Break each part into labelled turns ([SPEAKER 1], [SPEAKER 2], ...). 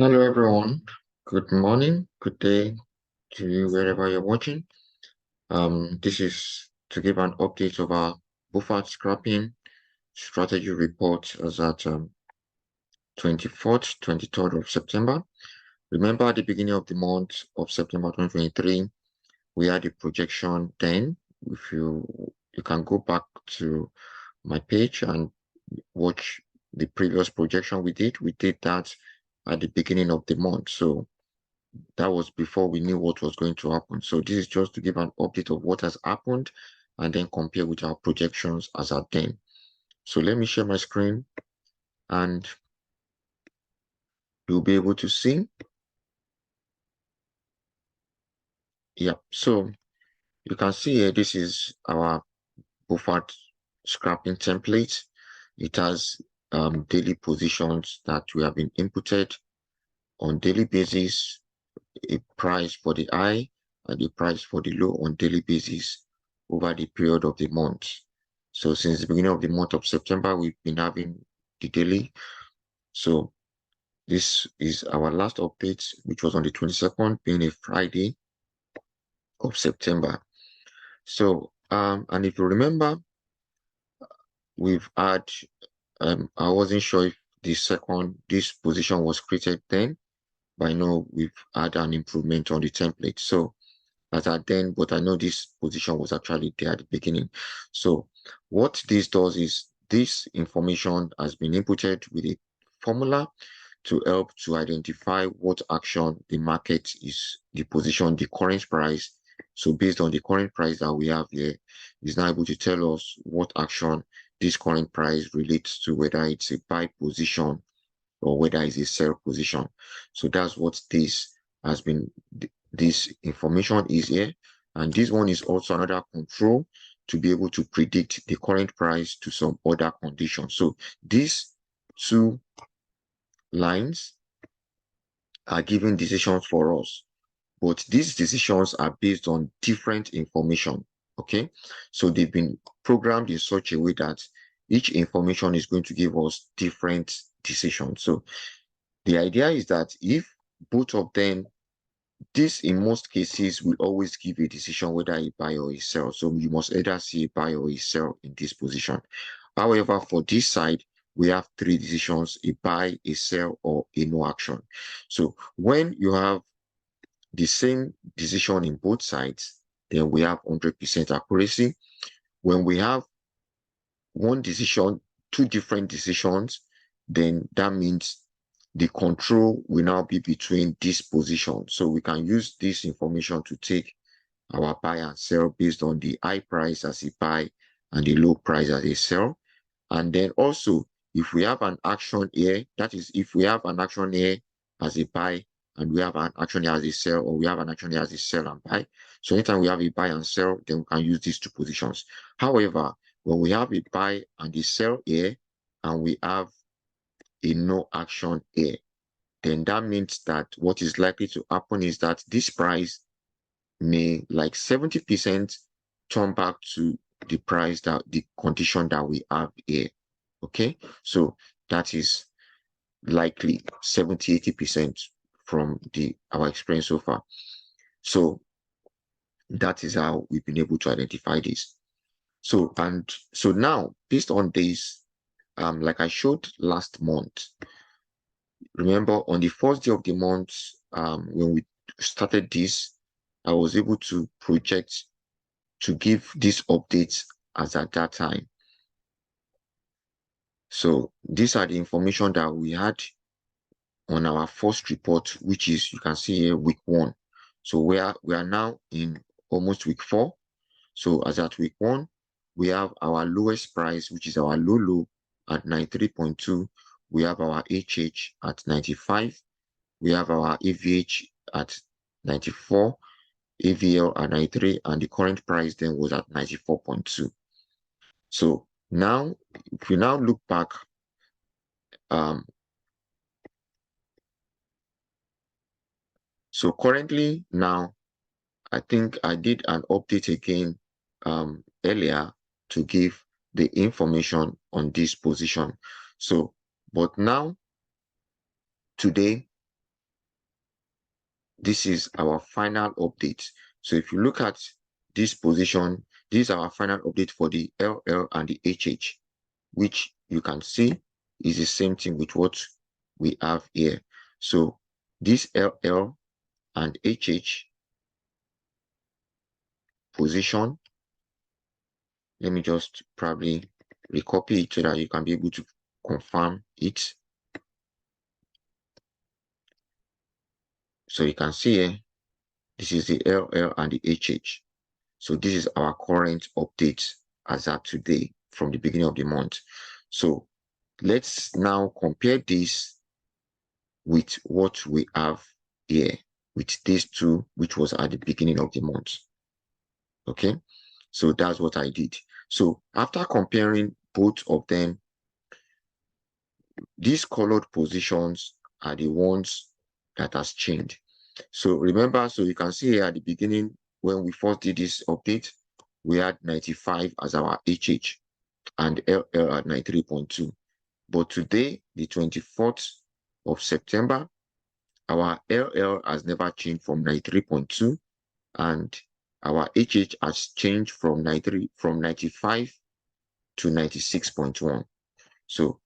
[SPEAKER 1] Hello everyone. Good morning, good day to you wherever you're watching. This is to give an update of our Bofad scrapping strategy report as at 24th, 23rd of September. Remember at the beginning of the month of September 2023, we had a projection then. If you can go back to my page and watch the previous projection we did that at the beginning of the month. So that was before we knew what was going to happen. So this is just to give an update of what has happened and then compare with our projections as at then. So let me share my screen and you'll be able to see. Yeah, so you can see here, this is our Bofad scrapping template. It has daily positions that we have been inputted on daily basis, a price for the high and a price for the low on daily basis over the period of the month. So since the beginning of the month of September, we've been having the daily. So this is our last update, which was on the 22nd, being a Friday of September. So, and if you remember, we've had, I wasn't sure if this position was created then, but I know we've had an improvement on the template. So as at then, but I know this position was actually there at the beginning. So what this does is this information has been inputted with a formula to help to identify what action the market is, the position, the current price. So based on the current price that we have here, is now able to tell us what action this current price relates to, whether it's a buy position or whether it's a sell position. So that's what this has been, this information is here. And this one is also another control to be able to predict the current price to some other conditions. So these two lines are giving decisions for us, but these decisions are based on different information. Okay, so they've been programmed in such a way that each information is going to give us different decisions. So the idea is that if both of them, this in most cases will always give a decision whether a buy or a sell. So you must either see a buy or a sell in this position. However, for this side, we have three decisions: a buy, a sell, or a no action. So when you have the same decision in both sides, then we have 100% accuracy. When we have one decision, two different decisions, then that means the control will now be between this position. So we can use this information to take our buy and sell based on the high price as a buy and the low price as a sell. And then also, if we have an action here, that is, if we have an action here as a buy and we have an action here as a sell, or we have an action here as a sell and buy. So anytime we have a buy and sell, then we can use these two positions. However, when we have a buy and a sell here, and we have a no action here, then that means that what is likely to happen is that this price may like 70% turn back to the price, that the condition that we have here. Okay, so that is likely 70-80% from our experience so far. So that is how we've been able to identify this. So now based on this, like I showed last month, remember on the first day of the month, when we started this, I was able to project to give these updates as at that time. So these are the information that we had on our first report, which is, you can see here, week 1. So we are now in almost week 4. So as at week 1, we have our lowest price, which is our low at 93.2. We have our HH at 95. We have our AVH at 94, AVL at 93, and the current price then was at 94.2. So now, if we now look back, so currently now, I think I did an update again earlier to give the information on this position. So, but now, today, this is our final update. So if you look at this position, this is our final update for the LL and the HH, which you can see is the same thing with what we have here. So this LL and HH position, let me just probably recopy it so that you can be able to confirm it. So you can see here, this is the LL and the HH. So this is our current update as at today from the beginning of the month. So let's now compare this with what we have here with these two, which was at the beginning of the month. Okay, so that's what I did. So after comparing both of them, these colored positions are the ones that has changed. So remember, so you can see here at the beginning, when we first did this update, we had 95 as our HH and LL at 93.2. But today, the 24th of September, our LL has never changed from 93.2 and our HH has changed from 95 to 96.1. So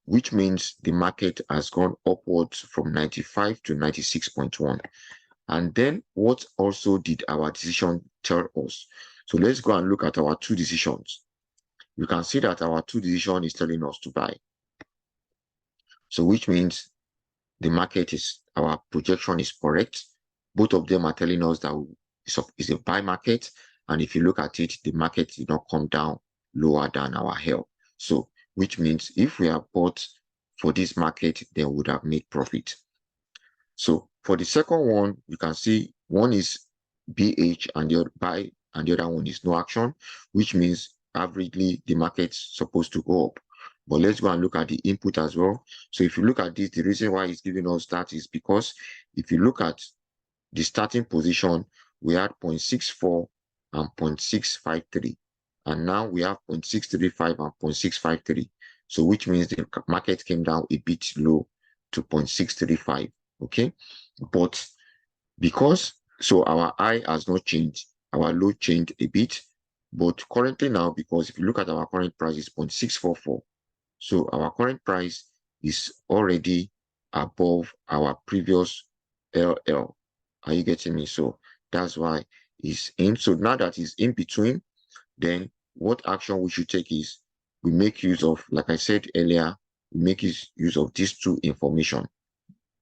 [SPEAKER 1] which means the market has gone upwards from 95 to 96.1. And then what also did our decision tell us? So let's go and look at our two decisions. You can see that our two decision is telling us to buy. So which means the market is, our projection is correct. Both of them are telling us that it's a buy market. And if you look at it, the market did not come down lower than our hell. So which means if we have bought for this market, then we would have made profit. So for the second one, you can see one is BH and the other buy and the other one is no action, which means averagely the market's supposed to go up. But let's go and look at the input as well. So if you look at this, the reason why it's giving us that is because if you look at the starting position, we had 0.64 and 0.653. And now we have 0.635 and 0.653. So which means the market came down a bit low to 0.635. Okay. But because, so our high has not changed, our low changed a bit. But currently now, because if you look at our current price is 0.644. So our current price is already above our previous LL. Are you getting me? So that's why it's in. So now that it's in between, then what action we should take is we make use of, like I said earlier, we make use of these two information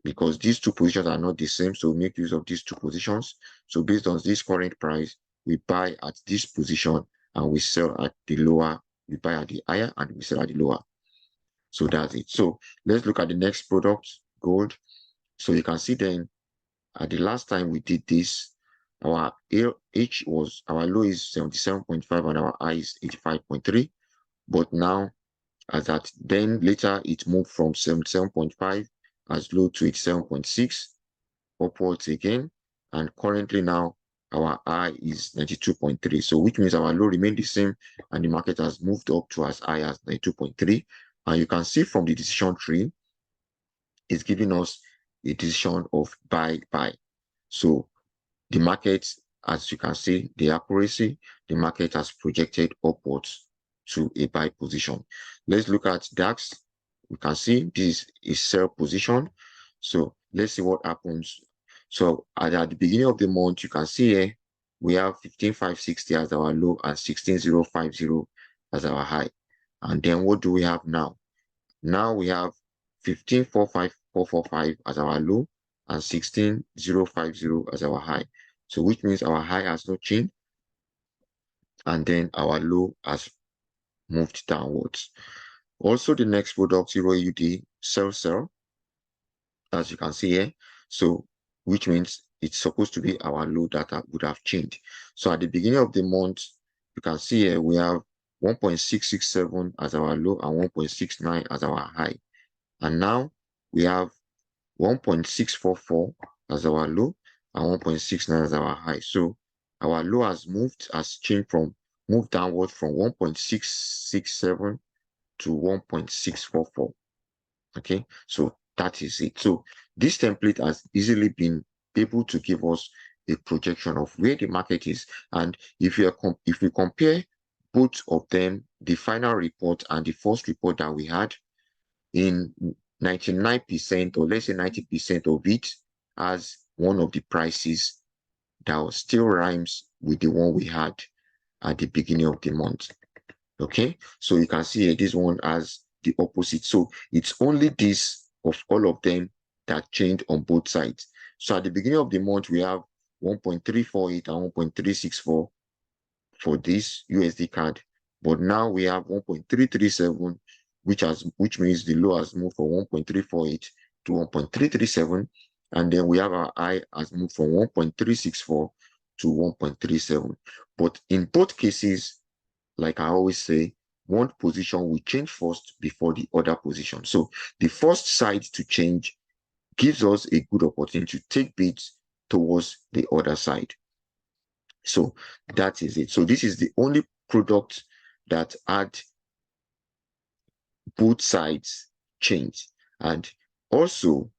[SPEAKER 1] because these two positions are not the same. So we make use of these two positions. So based on this current price, we buy at this position and we sell at the lower. We buy at the higher and we sell at the lower. So that's it. So let's look at the next product, gold. So you can see then at the last time we did this, our H was, our low is 77.5 and our high is 85.3. But now, as that then later it moved from 77.5 as low to 87.6 upwards again. And currently now our high is 92.3. So which means our low remained the same and the market has moved up to as high as 92.3. And you can see from the decision tree, it's giving us a decision of buy. So the market, as you can see, the accuracy, the market has projected upwards to a buy position. Let's look at DAX. We can see this is sell position. So let's see what happens. So at the beginning of the month, you can see here, we have 15,560 as our low and 16,050 as our high. And then what do we have now? Now we have 15,45445 as our low and 16,050 as our high. So which means our high has not changed and then our low has moved downwards. Also, the next product, Euro AUD, sell, as you can see here. So which means it's supposed to be our low that would have changed. So at the beginning of the month, you can see here we have 1.667 as our low and 1.69 as our high. And now we have 1.644 as our low and 1.69 as our high. So our low has moved downward from 1.667 to 1.644. Okay, so that is it. So this template has easily been able to give us a projection of where the market is. And if we compare both of them, the final report and the first report that we had, in 99% or let's say 90% of it as one of the prices that still rhymes with the one we had at the beginning of the month. Okay, so you can see here, this one has the opposite. So it's only this of all of them that changed on both sides. So at the beginning of the month, we have 1.348 and 1.364 for this USD card. But now we have 1.337, which means the low has moved from 1.348 to 1.337. And then we have our high has moved from 1.364 to 1.37. But in both cases, like I always say, one position will change first before the other position. So the first side to change gives us a good opportunity to take bids towards the other side. So that is it. So this is the only product that had both sides change. And also,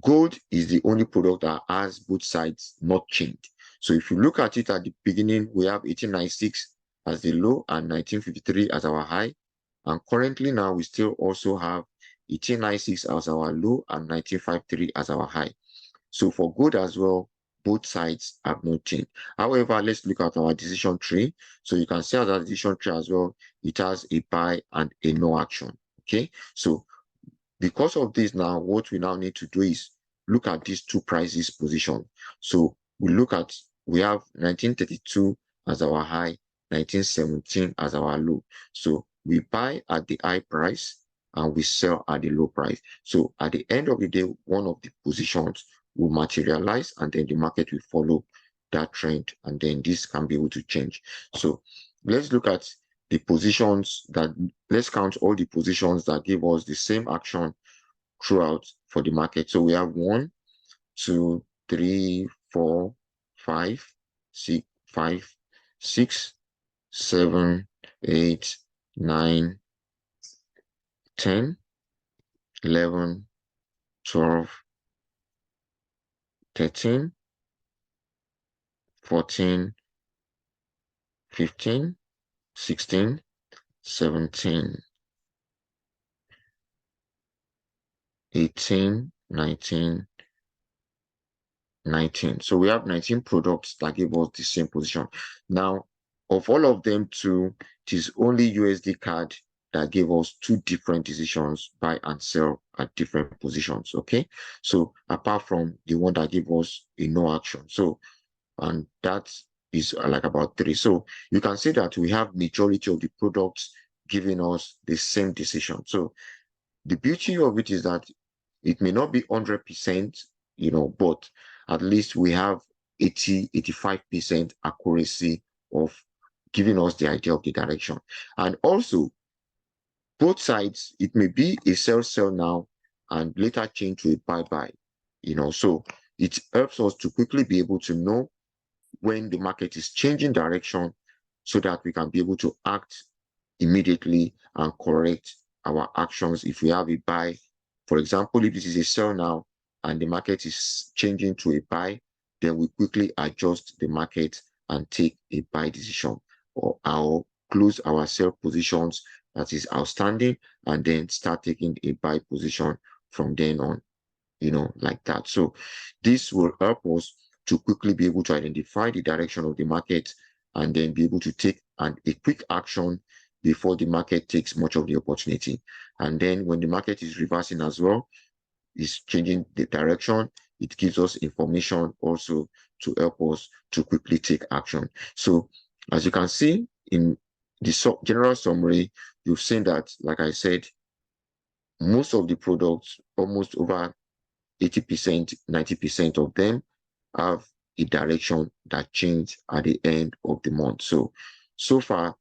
[SPEAKER 1] gold is the only product that has both sides not changed. So if you look at it at the beginning, we have 1896 as the low and 1953 as our high. And currently now we still also have 1896 as our low and 1953 as our high. So for gold as well, both sides have not changed. However, let's look at our decision tree. So you can see as our decision tree as well, it has a buy and a no action. Okay, so because of this now, what we now need to do is look at these two prices position. So we have 1932 as our high, 1917 as our low. So we buy at the high price and we sell at the low price. So at the end of the day, one of the positions will materialize and then the market will follow that trend, and then this can be able to change. So let's look at the positions that, let's count all the positions that give us the same action throughout for the market. So we have 1, 2, 3, 4, 5, 6, 7, 8, 9, 10, 11, 12, 13, 14, 15, 16, 17, 18, 19, 19. So we have 19 products that give us the same position. Now, of all of them too, it is only USD card that gave us two different decisions, buy and sell at different positions. Okay, so apart from the one that gave us a no action, so and that is like about 3. So you can see that we have majority of the products giving us the same decision. So the beauty of it is that it may not be 100%, but at least we have 85% accuracy of giving us the idea of the direction. And also, both sides, it may be a sell now and later change to a buy, so it helps us to quickly be able to know when the market is changing direction so that we can be able to act immediately and correct our actions if we have a buy. For example, if this is a sell now and the market is changing to a buy, then we quickly adjust the market and take a buy decision, or I'll close our sell positions that is outstanding and then start taking a buy position from then on, like that. So this will help us to quickly be able to identify the direction of the market and then be able to take a quick action before the market takes much of the opportunity. And then when the market is reversing as well, is changing the direction, it gives us information also to help us to quickly take action. So as you can see in the general summary, you've seen that, like I said, most of the products, almost over 80%, 90% of them have a direction that change at the end of the month. So far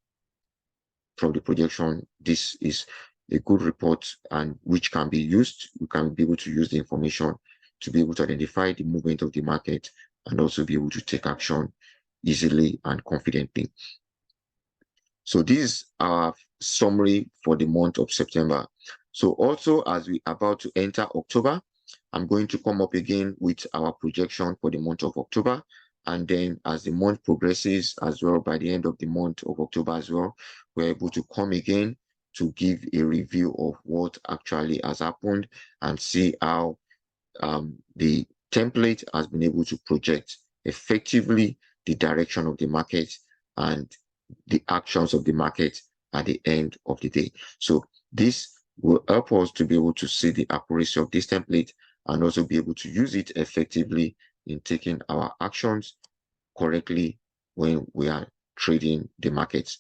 [SPEAKER 1] from the projection, this is a good report and which can be used. We can be able to use the information to be able to identify the movement of the market and also be able to take action easily and confidently. So this is our summary for the month of September. So also, as we are about to enter October, I'm going to come up again with our projection for the month of October. And then as the month progresses as well, by the end of the month of October as well, we're able to come again to give a review of what actually has happened and see how the template has been able to project effectively the direction of the market and the actions of the market at the end of the day. So this will help us to be able to see the accuracy of this template and also be able to use it effectively in taking our actions correctly when we are trading the markets.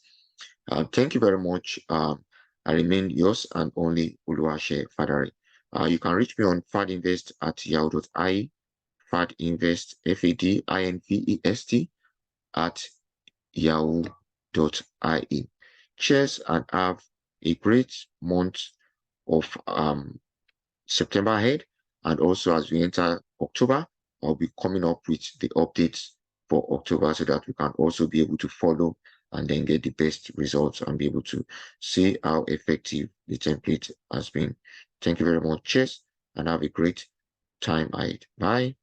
[SPEAKER 1] Thank you very much. I remain yours and only Uluwase Fadari. You can reach me on fadinvest@yahoo.ie, fadinvest, FADINVEST at yahoo.ie. Cheers and have a great month of September ahead. And also as we enter October, I'll be coming up with the updates for October so that we can also be able to follow and then get the best results and be able to see how effective the template has been. Thank you very much. Cheers and have a great time ahead. Bye.